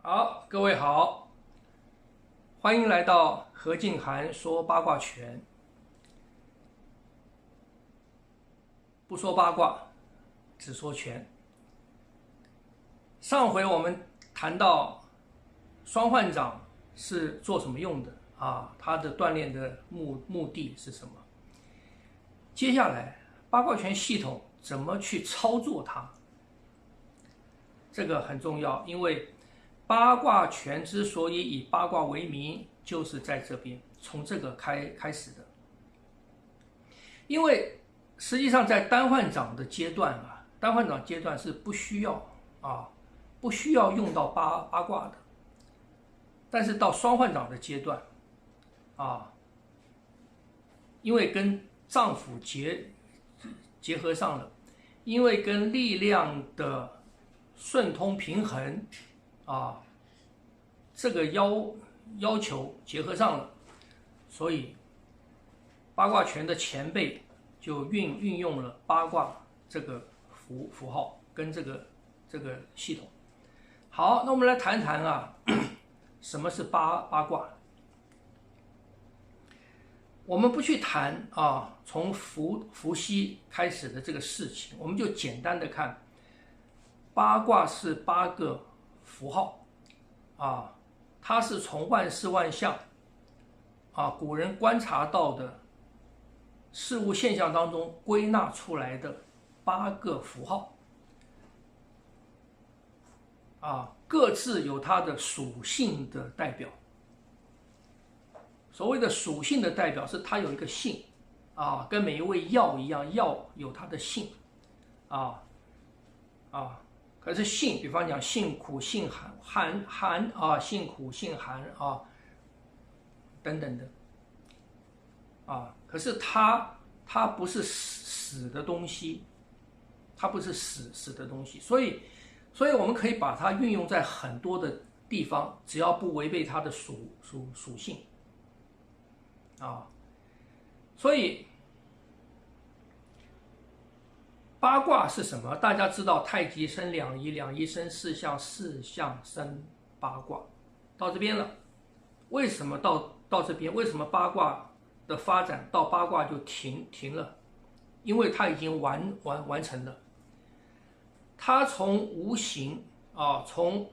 好，各位好，欢迎来到何静涵说八卦拳。不说八卦，只说拳。上回我们谈到双换掌是做什么用的啊？它的锻炼的目的是什么？接下来八卦拳系统怎么去操作它？这个很重要，因为八卦拳之所以以八卦为名，就是在这边从这个开始的。因为实际上在单换掌的阶段啊，单换掌阶段是不需要用到八卦的，但是到双换掌的阶段因为跟脏腑结合上了，因为跟力量的顺通平衡这个要求结合上了，所以八卦拳的前辈就运用了八卦这个符号跟这个系统。好，那我们来谈谈什么是八卦。我们不去谈从伏羲开始的这个事情，我们就简单的看八卦是8个符号它是从万事万象古人观察到的事物现象当中归纳出来的8个符号各自有它的属性的代表。所谓的属性的代表是它有一个性跟每一味药一样，药有它的性可是性，比方讲性苦、性寒性苦、性寒等等的可是它不是死的东西，它不是死的东西，所以我们可以把它运用在很多的地方，只要不违背它的属性所以八卦是什么？大家知道太极生两仪，两仪生四象，四象生八卦。到这边了，为什么到这边？为什么八卦的发展到八卦就停了？因为它已经完成了。它从无形从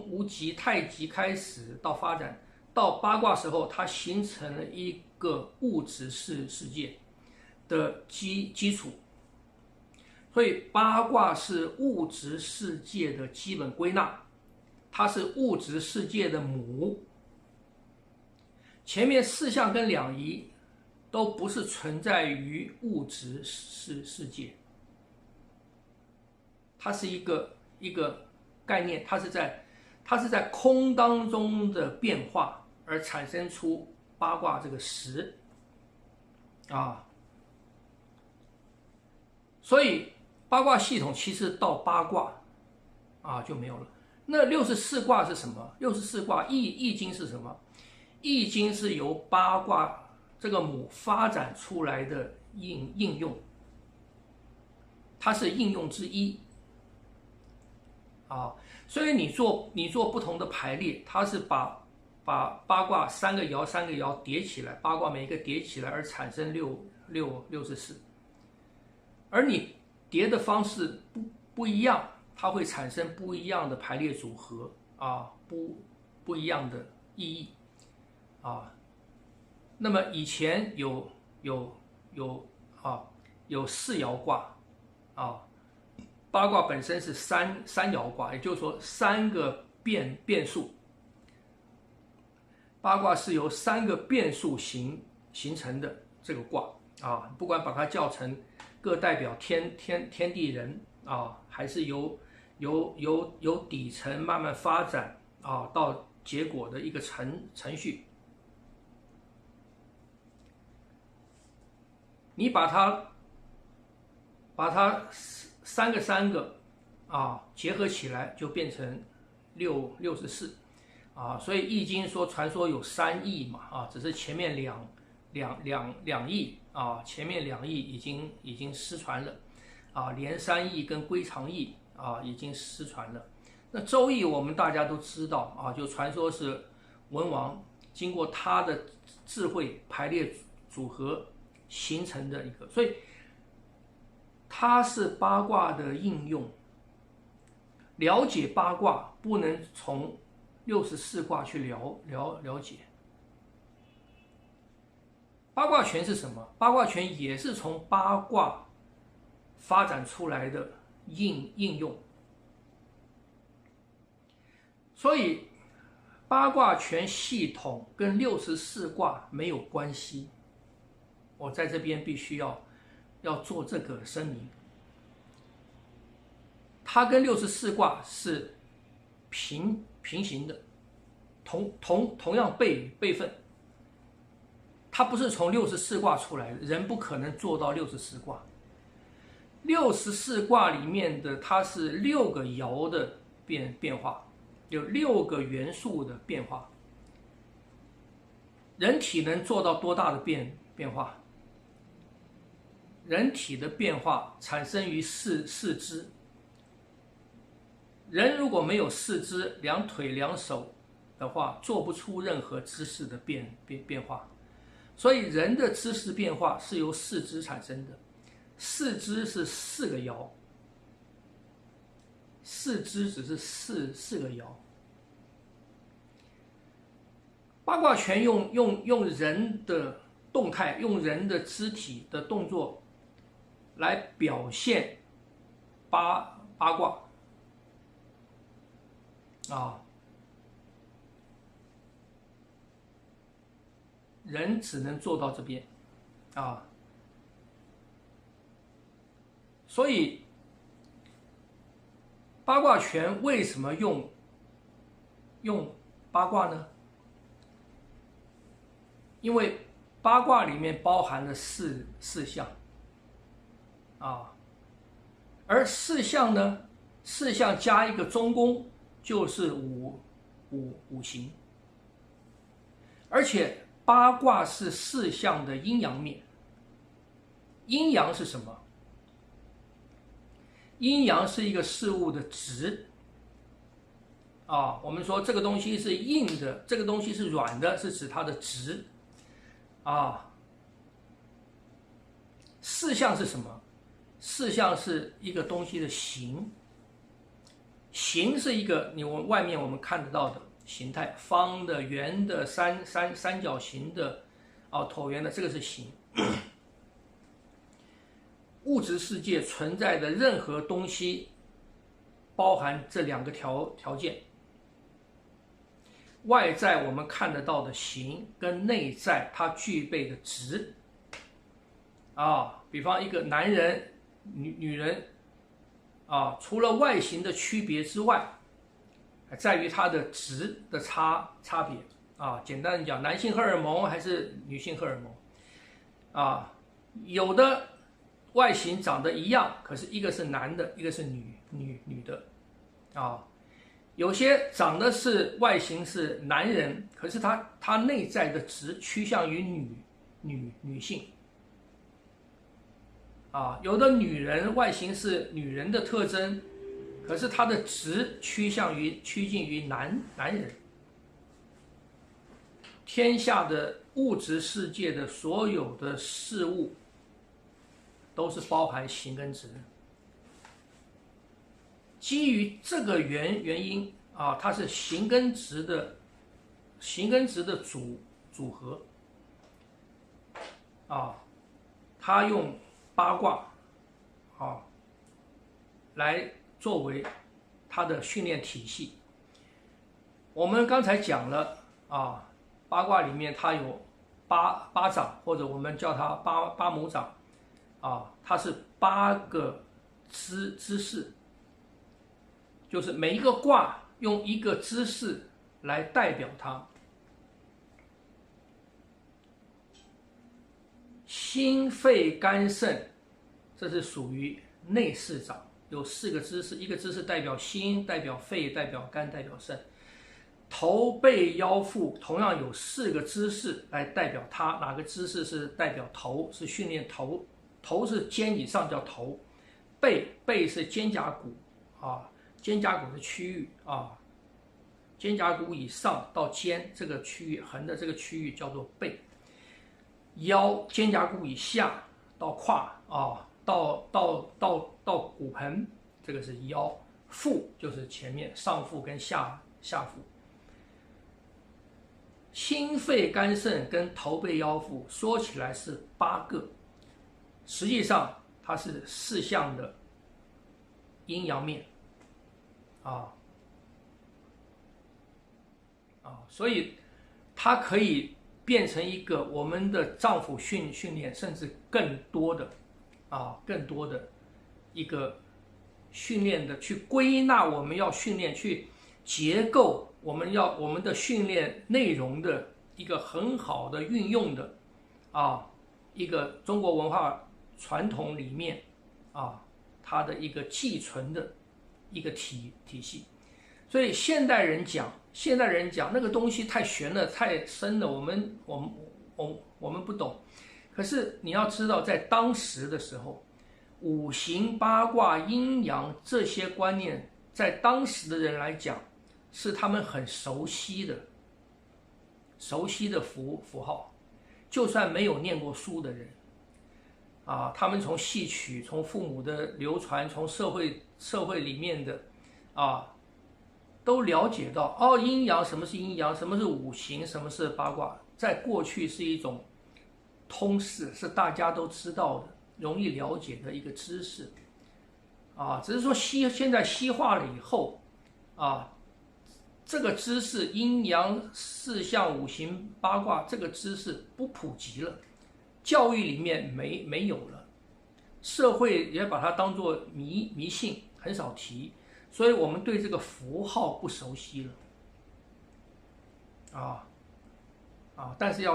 无极太极开始到发展到八卦时候，它形成了一个物质世界的基础。所以八卦是物质世界的基本归纳，它是物质世界的母。前面四象跟两仪都不是存在于物质世界，它是一个概念，它是在空当中的变化而产生出八卦这个实所以八卦系统其实到八卦就没有了。那64卦是什么？64卦易经是什么？易经是由八卦这个母发展出来的应用，它是应用之一所以你做不同的排列，它是把八卦3个爻叠起来，八卦每一个叠起来而产生64，而你叠的方式不一样，它会产生不一样的排列组合不一样的意义那么以前有4爻卦八卦本身是三爻卦，也就是说3个变数。八卦是由3个变数形成的这个卦不管把它叫成各代表天地人还是由底层慢慢发展到结果的一个程序。你把它3个结合起来，就变成64所以易经传说有3易嘛只是前面两易前面2易已经失传了连3易跟归藏易已经失传了。那周易我们大家都知道啊，就传说是文王经过他的智慧排列组合形成的一个，所以它是八卦的应用。了解八卦不能从64卦去了解。八卦拳是什么？八卦拳也是从八卦发展出来的应用。所以八卦拳系统跟64卦没有关系。我在这边必须要做这个声明。它跟64卦是平行的，同样辈分。它不是从64卦出来的，人不可能做到64卦。64卦里面的它是6个爻的变化，有6个元素的变化。人体能做到多大的变化？人体的变化产生于四肢。人如果没有四肢、2腿、2手的话，做不出任何姿势的变化。所以人的姿势变化是由四肢产生的。四肢是4个爻，四肢只是四个爻。八卦拳用人的动态，用人的肢体的动作来表现八卦啊，人只能做到这边啊，所以八卦拳为什么用八卦呢？因为八卦里面包含了四象啊，而4象呢，4象加一个中宫就是五行，而且八卦是4象的阴阳面。阴阳是什么？阴阳是一个事物的质啊，我们说这个东西是硬的，这个东西是软的，是指它的质啊。4象是什么？4象是一个东西的形。形是一个外面我们看得到的形态，方的、圆的、三角形的啊，椭圆的，这个是形。物质世界存在的任何东西包含这2个条件。外在我们看得到的形跟内在它具备的质啊，比方一个男人、女人啊，除了外形的区别之外，还在于它的质的差别啊。简单的讲，男性荷尔蒙还是女性荷尔蒙啊，有的外形长得一样，可是一个是男的，一个是女的啊。有些长得是外形是男人，可是他内在的质趋向于女性啊。有的女人外形是女人的特征，可是她的质趋近于男人。天下的物质世界的所有的事物都是包含形跟质。基于这个原因啊，它是形跟质的组合啊，它用八卦啊来作为它的训练体系。我们刚才讲了啊，八卦里面它有八掌，或者我们叫它八母掌啊，它是8个姿势。就是每一个卦用一个姿势来代表它。心肺肝肾，这是属于内4掌，有4个姿势，一个姿势代表心，代表肺，代表肝，代表肾。头背腰腹同样有4个姿势来代表它，哪个姿势是代表头，是训练头，头是肩以上叫头，背是肩胛骨啊。肩胛骨的区域啊，肩胛骨以上到肩这个区域横的这个区域叫做背，腰肩胛骨以下到胯啊，到骨盆，这个是腰，腹就是前面上腹跟下腹。心肺肝肾跟头背腰腹说起来是8个，实际上它是4项的阴阳面所以它可以变成一个我们的脏腑训练，甚至更多的一个训练的去归纳，我们要训练去结构，我们的训练内容的一个很好的运用的一个中国文化传统里面它的一个寄存的一个体系。所以现代人讲那个东西太玄了，太深了，我们不懂。可是你要知道，在当时的时候，五行八卦阴阳这些观念，在当时的人来讲，是他们很熟悉的符号。就算没有念过书的人他们从戏曲，从父母的流传，从社会里面的都了解到阴阳，什么是阴阳，什么是五行，什么是八卦，在过去是一种通识，是大家都知道的，容易了解的一个知识只是说现在西化了以后这个知识阴阳4象五行八卦这个知识不普及了，教育里面没有了，社会也把它当作迷信，很少提，所以我们对这个符号不熟悉了但是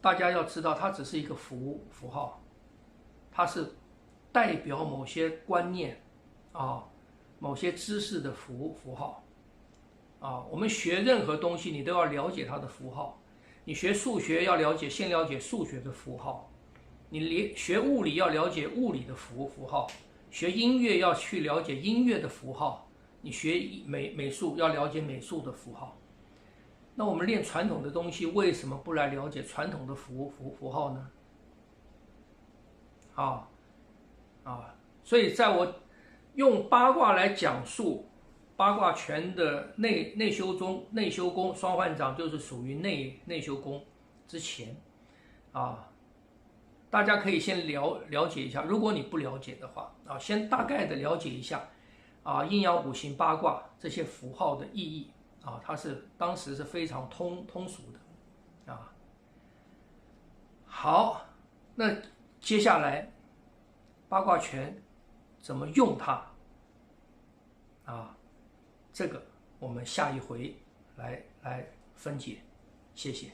大家要知道，它只是一个符号，它是代表某些观念某些知识的符号我们学任何东西，你都要了解它的符号。你学数学要先了解数学的符号，你学物理要了解物理的符号，学音乐要去了解音乐的符号，你学美术要了解美术的符号。那我们练传统的东西，为什么不来了解传统的符号呢？所以在我用八卦来讲述八卦拳的内修功双换掌，就是属于内修功之前大家可以先了解一下。如果你不了解的话先大概的了解一下阴阳五行八卦这些符号的意义它是当时是非常通俗的好，那接下来八卦拳怎么用它这个我们下一回来分解，谢谢。